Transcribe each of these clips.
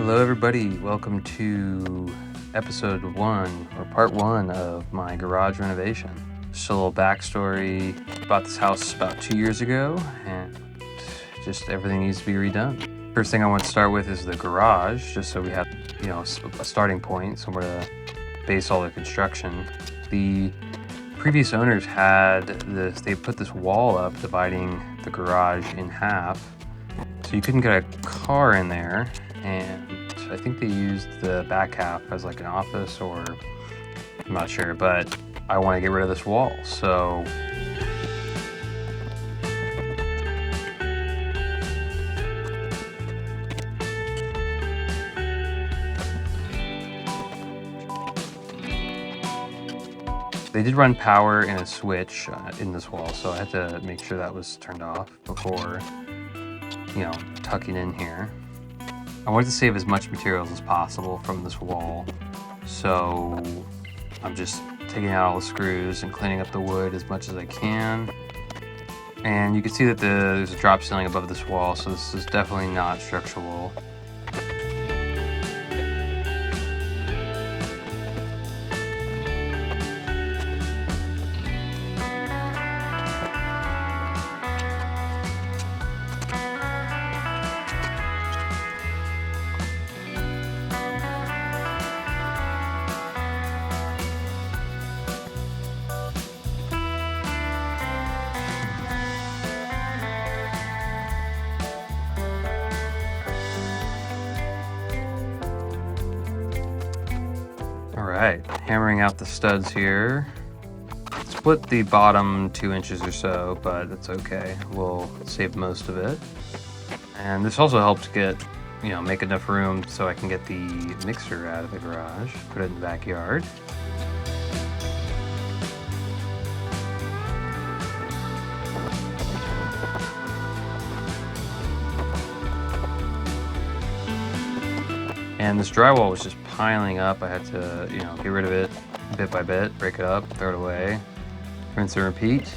Hello, everybody. Welcome to episode 1 or part 1 of my garage renovation. Just a little backstory. Bought this house about 2 years ago and just everything needs to be redone. First thing I want to start with is the garage, just so we have, a starting point, somewhere to base all the construction. The previous owners had this, they put this wall up dividing the garage in half, so you couldn't get a car in there. And I think they used the back half as like an office, or I'm not sure, but I want to get rid of this wall. So they did run power and a switch in this wall, so I had to make sure that was turned off before, tucking in here. I wanted to save as much materials as possible from this wall, so I'm just taking out all the screws and cleaning up the wood as much as I can. And you can see that there's a drop ceiling above this wall, so this is definitely not structural. Alright, hammering out the studs here. Split the bottom 2 inches or so, but that's okay. We'll save most of it. And this also helped get, make enough room so I can get the mixer out of the garage, put it in the backyard. And this drywall was just piling up. I had to, get rid of it bit by bit, break it up, throw it away, rinse and repeat.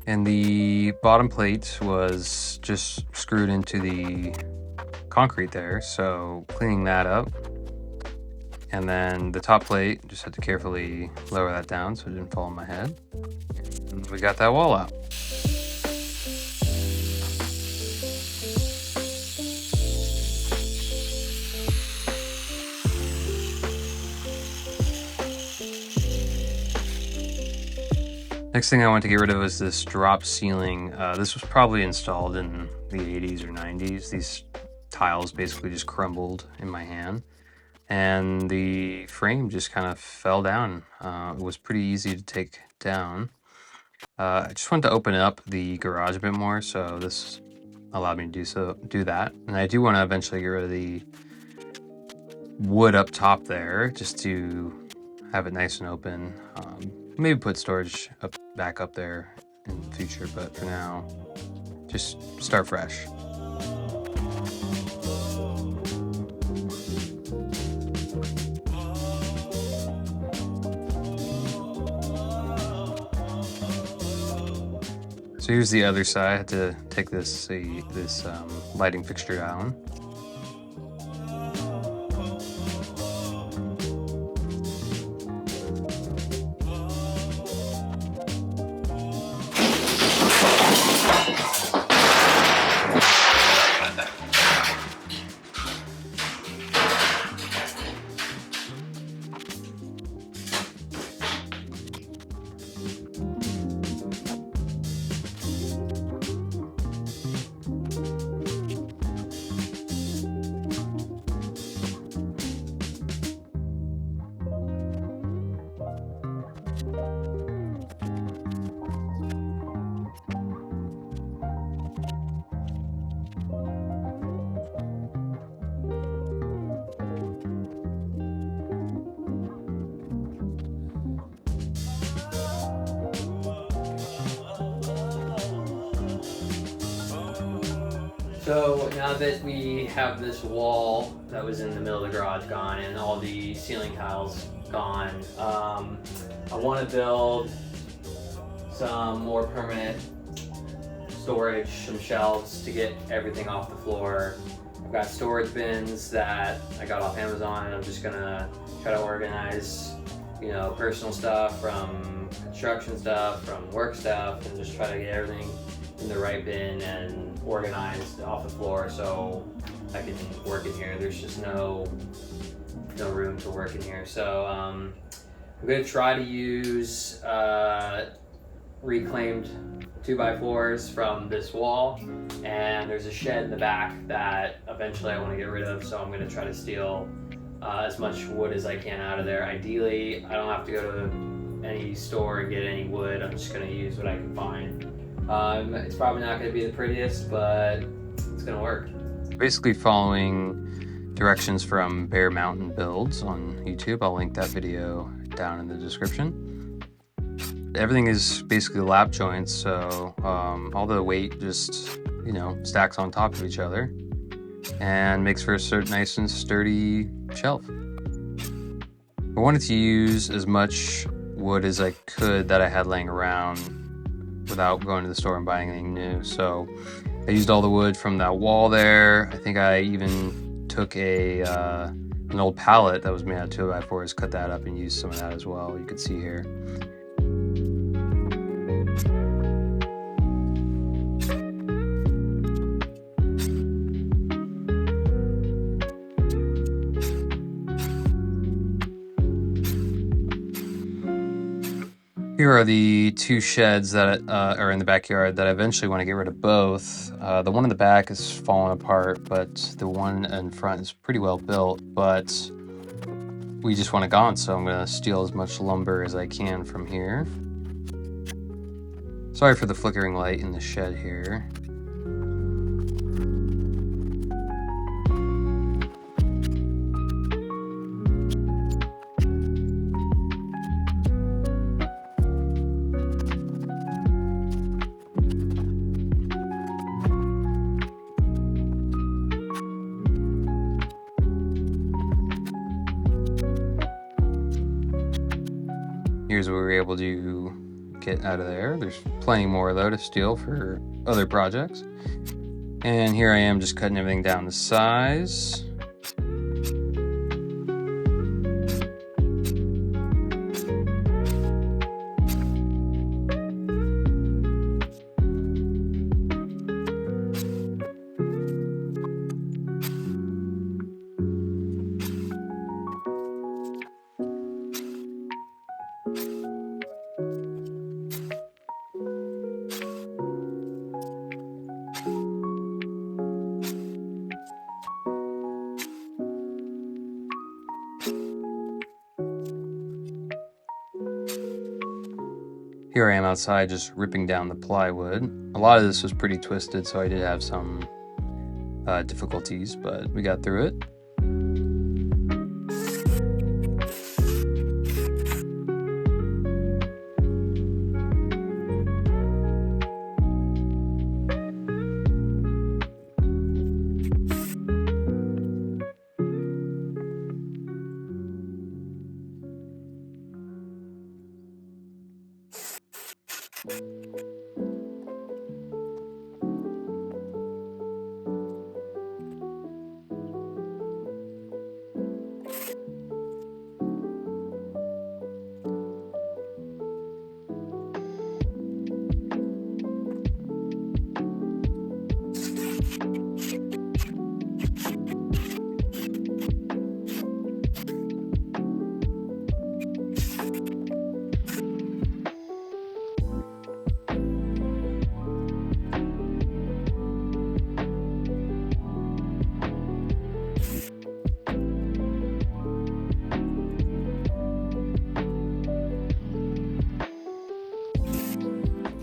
And the bottom plate was just screwed into the concrete there, so cleaning that up. And then the top plate, just had to carefully lower that down so it didn't fall on my head. And we got that wall out. Next thing I want to get rid of is this drop ceiling. This was probably installed in the 80s or 90s. These tiles basically just crumbled in my hand, and the frame just kind of fell down. It was pretty easy to take down. I just wanted to open up the garage a bit more, so this allowed me to do that. And I do want to eventually get rid of the wood up top there, just to have it nice and open. Maybe put storage back up there in the future, but for now, just start fresh. So here's the other side. I had to take this lighting fixture down. So now that we have this wall that was in the middle of the garage gone and all the ceiling tiles gone, I want to build some more permanent storage, some shelves to get everything off the floor. I've got storage bins that I got off Amazon, and I'm just gonna try to organize, personal stuff from construction stuff, from work stuff, and just try to get everything in the right bin and organized off the floor so I can work in here. There's just no room to work in here. So I'm gonna try to use reclaimed 2x4s from this wall, and there's a shed in the back that eventually I want to get rid of, so I'm gonna try to steal as much wood as I can out of there. Ideally, I don't have to go to any store and get any wood. I'm just gonna use what I can find. It's probably not going to be the prettiest, but it's going to work. Basically following directions from Bear Mountain Builds on YouTube. I'll link that video down in the description. Everything is basically lap joints, so all the weight just, stacks on top of each other and makes for a nice and sturdy shelf. I wanted to use as much wood as I could that I had laying around without going to the store and buying anything new. So I used all the wood from that wall there. I think I even took an old pallet that was made out of 2x4s, cut that up and used some of that as well. You can see here. Here are the two sheds that are in the backyard that I eventually want to get rid of both. The one in the back is falling apart, but the one in front is pretty well built, but we just want it gone, so I'm going to steal as much lumber as I can from here. Sorry for the flickering light in the shed here. Here's what we were able to get out of there. There's plenty more though to steal for other projects. And here I am just cutting everything down to size. Here I am outside just ripping down the plywood. A lot of this was pretty twisted, so I did have some difficulties, but we got through it.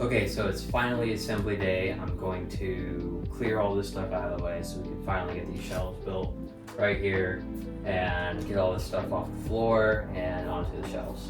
Okay, so it's finally assembly day. I'm going to clear all this stuff out of the way so we can finally get these shelves built right here and get all this stuff off the floor and onto the shelves.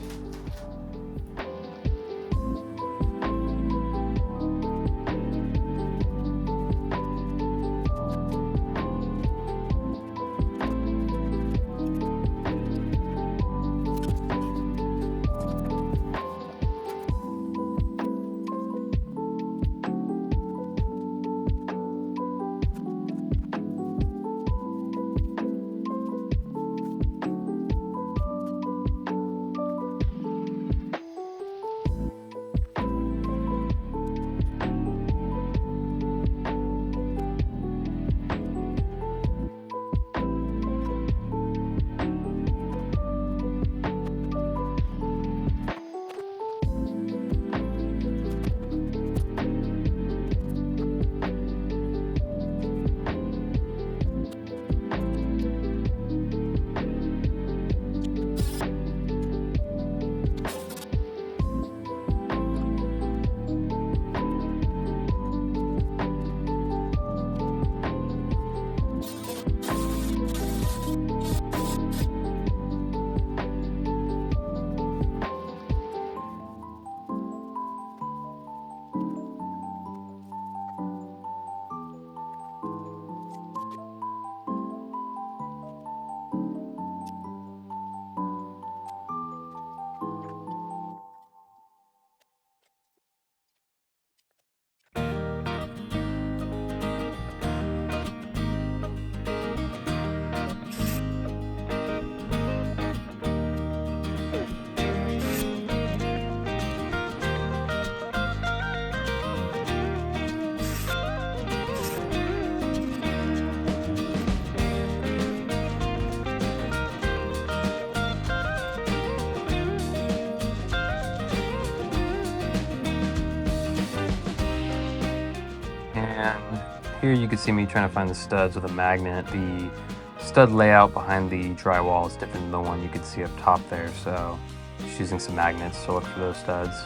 And here you can see me trying to find the studs with a magnet. The stud layout behind the drywall is different than the one you can see up top there, so just using some magnets to look for those studs.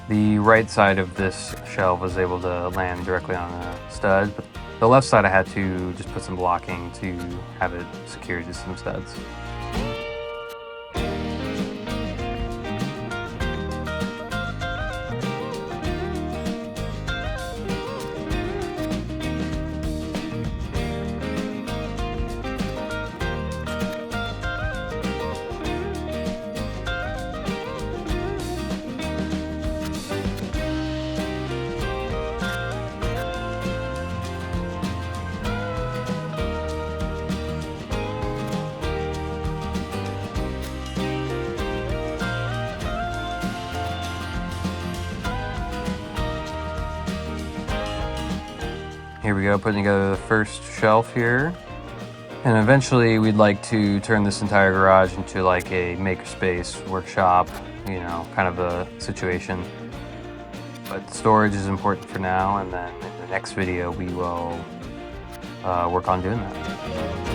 The right side of this shelf was able to land directly on a stud, but the left side I had to just put some blocking to have it secured to some studs. Here we go, putting together the first shelf here. And eventually we'd like to turn this entire garage into like a makerspace, workshop, you know, kind of a situation. But storage is important for now, and then in the next video we will work on doing that.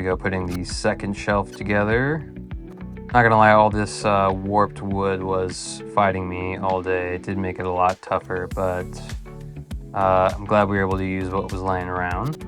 we go, putting the second shelf together. Not gonna lie, all this warped wood was fighting me all day. It did make it a lot tougher, but I'm glad we were able to use what was laying around.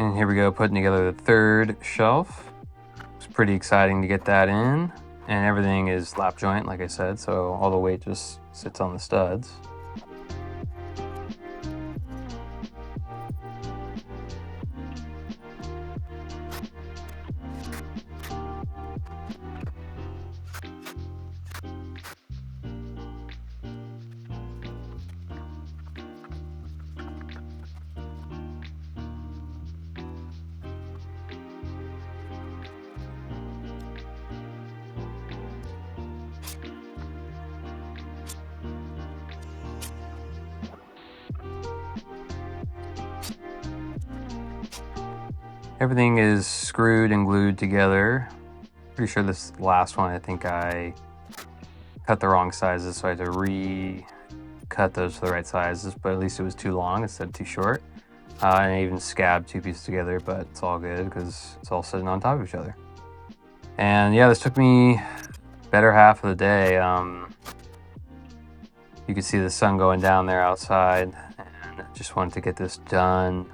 And here we go, putting together the third shelf. It's pretty exciting to get that in. And everything is lap joint, like I said, so all the weight just sits on the studs. Everything is screwed and glued together. Pretty sure this last one, I think I cut the wrong sizes, so I had to re-cut those to the right sizes, but at least it was too long instead of too short. And I even scabbed two pieces together, but it's all good because it's all sitting on top of each other. And yeah, this took me better half of the day. You can see the sun going down there outside, and I just wanted to get this done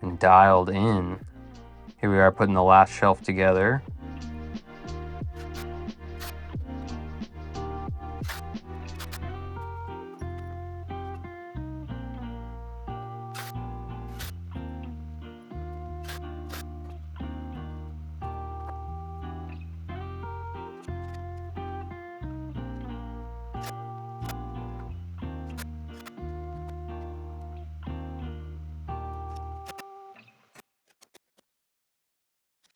and dialed in. Here we are, putting the last shelf together.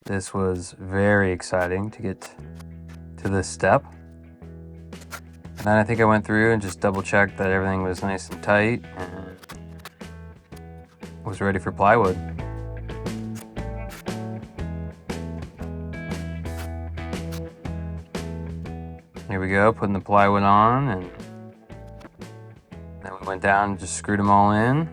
This was very exciting to get to this step. And then I think I went through and just double checked that everything was nice and tight and was ready for plywood. Here we go, putting the plywood on, and then we went down and just screwed them all in.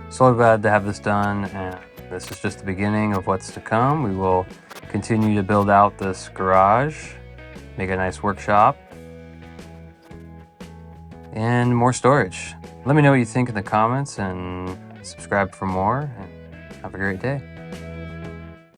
So glad to have this done, and this is just the beginning of what's to come. We will continue to build out this garage, make a nice workshop, and more storage. Let me know what you think in the comments and subscribe for more, and have a great day.